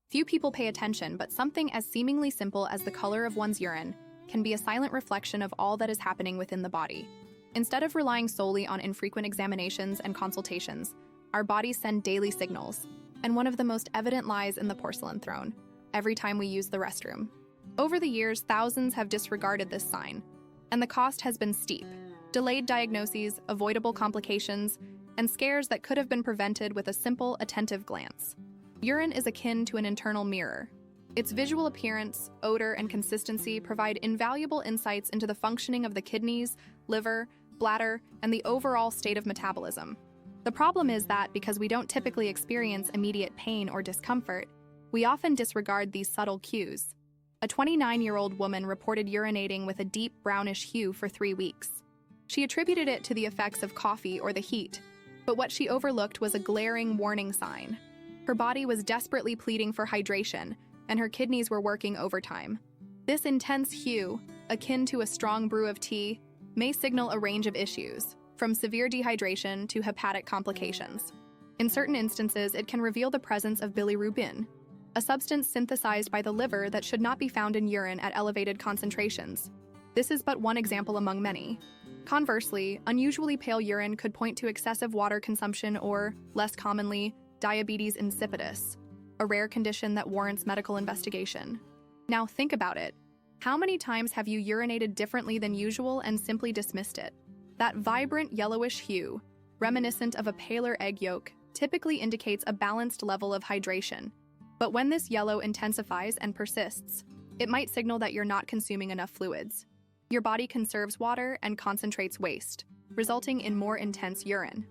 Few people pay attention, but something as seemingly simple as the color of one's urine can be a silent reflection of all that is happening within the body. Instead of relying solely on infrequent examinations and consultations, our bodies send daily signals, and one of the most evident lies in the porcelain throne, every time we use the restroom. Over the years, thousands have disregarded this sign, and the cost has been steep. Delayed diagnoses, avoidable complications, and scares that could have been prevented with a simple, attentive glance. Urine is akin to an internal mirror. Its visual appearance, odor, and consistency provide invaluable insights into the functioning of the kidneys, liver, bladder, and the overall state of metabolism. The problem is that because we don't typically experience immediate pain or discomfort, we often disregard these subtle cues. A 29-year-old woman reported urinating with a deep brownish hue for 3 weeks. She attributed it to the effects of coffee or the heat, but what she overlooked was a glaring warning sign. Her body was desperately pleading for hydration, and her kidneys were working overtime. This intense hue, akin to a strong brew of tea, may signal a range of issues, from severe dehydration to hepatic complications. In certain instances, it can reveal the presence of bilirubin, a substance synthesized by the liver that should not be found in urine at elevated concentrations. This is but one example among many. Conversely, unusually pale urine could point to excessive water consumption or, less commonly, diabetes insipidus, a rare condition that warrants medical investigation. Now think about it. How many times have you urinated differently than usual and simply dismissed it? That vibrant yellowish hue, reminiscent of a paler egg yolk, typically indicates a balanced level of hydration. But when this yellow intensifies and persists, it might signal that you're not consuming enough fluids. Your body conserves water and concentrates waste, resulting in more intense urine.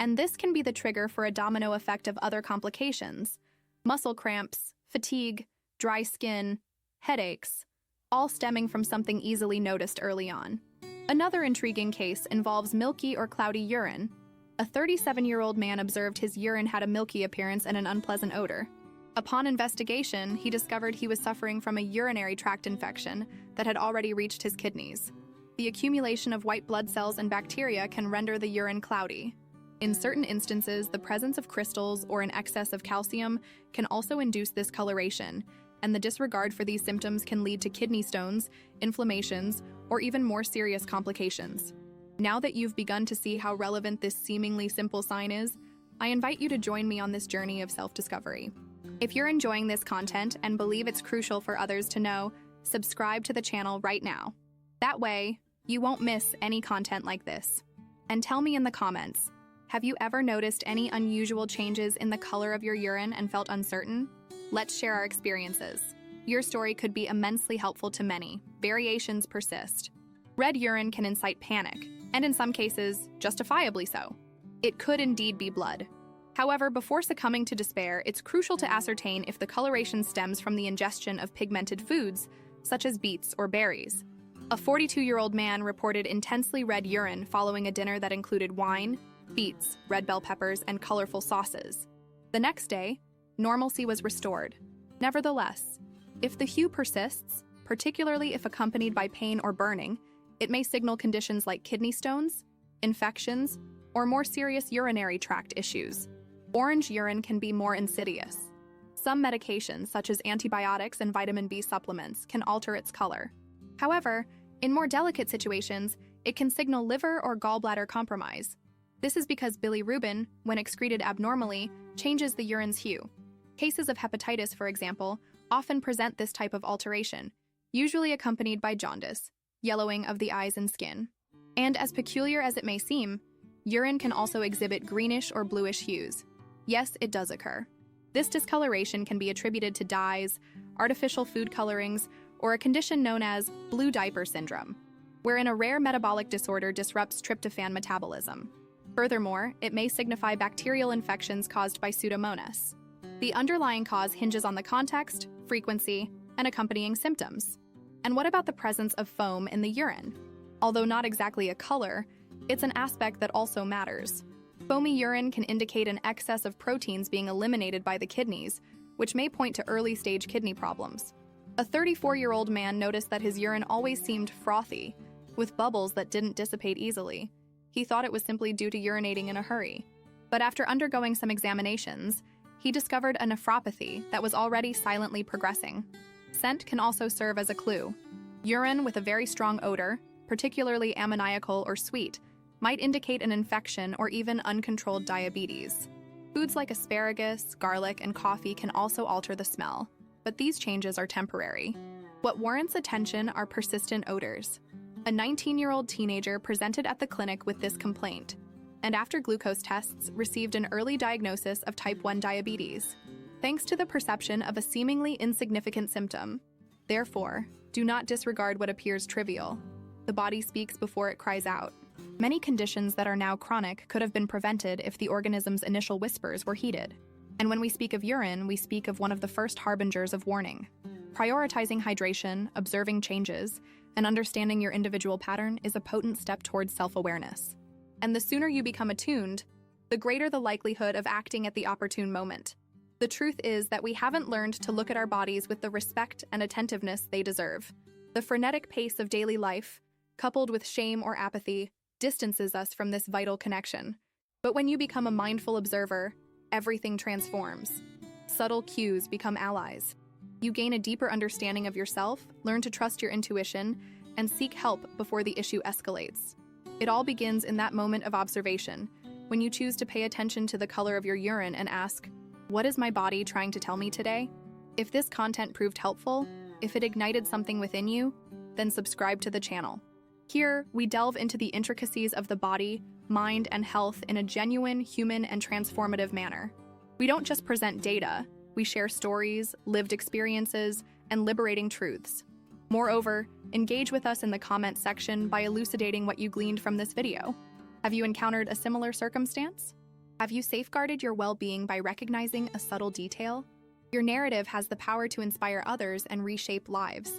And this can be the trigger for a domino effect of other complications: muscle cramps, fatigue, dry skin, headaches, all stemming from something easily noticed early on. Another intriguing case involves milky or cloudy urine. A 37-year-old man observed his urine had a milky appearance and an unpleasant odor. Upon investigation, he discovered he was suffering from a urinary tract infection that had already reached his kidneys. The accumulation of white blood cells and bacteria can render the urine cloudy. In certain instances, the presence of crystals or an excess of calcium can also induce this coloration, and the disregard for these symptoms can lead to kidney stones, inflammations, or even more serious complications. Now that you've begun to see how relevant this seemingly simple sign is, I invite you to join me on this journey of self-discovery. If you're enjoying this content and believe it's crucial for others to know, subscribe to the channel right now. That way, you won't miss any content like this. And tell me in the comments, have you ever noticed any unusual changes in the color of your urine and felt uncertain? Let's share our experiences. Your story could be immensely helpful to many. Variations persist. Red urine can incite panic, and in some cases, justifiably so. It could indeed be blood. However, before succumbing to despair, it's crucial to ascertain if the coloration stems from the ingestion of pigmented foods, such as beets or berries. A 42-year-old man reported intensely red urine following a dinner that included wine, beets, red bell peppers, and colorful sauces. The next day, normalcy was restored. Nevertheless, if the hue persists, particularly if accompanied by pain or burning, it may signal conditions like kidney stones, infections, or more serious urinary tract issues. Orange urine can be more insidious. Some medications, such as antibiotics and vitamin B supplements, can alter its color. However, in more delicate situations, it can signal liver or gallbladder compromise. This is because bilirubin, when excreted abnormally, changes the urine's hue. Cases of hepatitis, for example, often present this type of alteration, usually accompanied by jaundice, yellowing of the eyes and skin. And as peculiar as it may seem, urine can also exhibit greenish or bluish hues. Yes, it does occur. This discoloration can be attributed to dyes, artificial food colorings, or a condition known as blue diaper syndrome, wherein a rare metabolic disorder disrupts tryptophan metabolism. Furthermore, it may signify bacterial infections caused by Pseudomonas. The underlying cause hinges on the context, frequency, and accompanying symptoms. And what about the presence of foam in the urine? Although not exactly a color, it's an aspect that also matters. Foamy urine can indicate an excess of proteins being eliminated by the kidneys, which may point to early-stage kidney problems. A 34-year-old man noticed that his urine always seemed frothy, with bubbles that didn't dissipate easily. He thought it was simply due to urinating in a hurry. But after undergoing some examinations, he discovered a nephropathy that was already silently progressing. Scent can also serve as a clue. Urine with a very strong odor, particularly ammoniacal or sweet, might indicate an infection or even uncontrolled diabetes. Foods like asparagus, garlic, and coffee can also alter the smell, but these changes are temporary. What warrants attention are persistent odors. A 19-year-old teenager presented at the clinic with this complaint, and after glucose tests, received an early diagnosis of type 1 diabetes, thanks to the perception of a seemingly insignificant symptom. Therefore, do not disregard what appears trivial. The body speaks before it cries out. Many conditions that are now chronic could have been prevented if the organism's initial whispers were heeded. And when we speak of urine, we speak of one of the first harbingers of warning. Prioritizing hydration, observing changes, and understanding your individual pattern is a potent step towards self-awareness. And the sooner you become attuned, the greater the likelihood of acting at the opportune moment. The truth is that we haven't learned to look at our bodies with the respect and attentiveness they deserve. The frenetic pace of daily life, coupled with shame or apathy, distances us from this vital connection. But when you become a mindful observer, everything transforms. Subtle cues become allies. You gain a deeper understanding of yourself, learn to trust your intuition, and seek help before the issue escalates. It all begins in that moment of observation, when you choose to pay attention to the color of your urine and ask, what is my body trying to tell me today? If this content proved helpful, if it ignited something within you, then subscribe to the channel. Here, we delve into the intricacies of the body, mind, and health in a genuine, human, and transformative manner. We don't just present data, we share stories, lived experiences, and liberating truths. Moreover, engage with us in the comment section by elucidating what you gleaned from this video. Have you encountered a similar circumstance? Have you safeguarded your well-being by recognizing a subtle detail? Your narrative has the power to inspire others and reshape lives.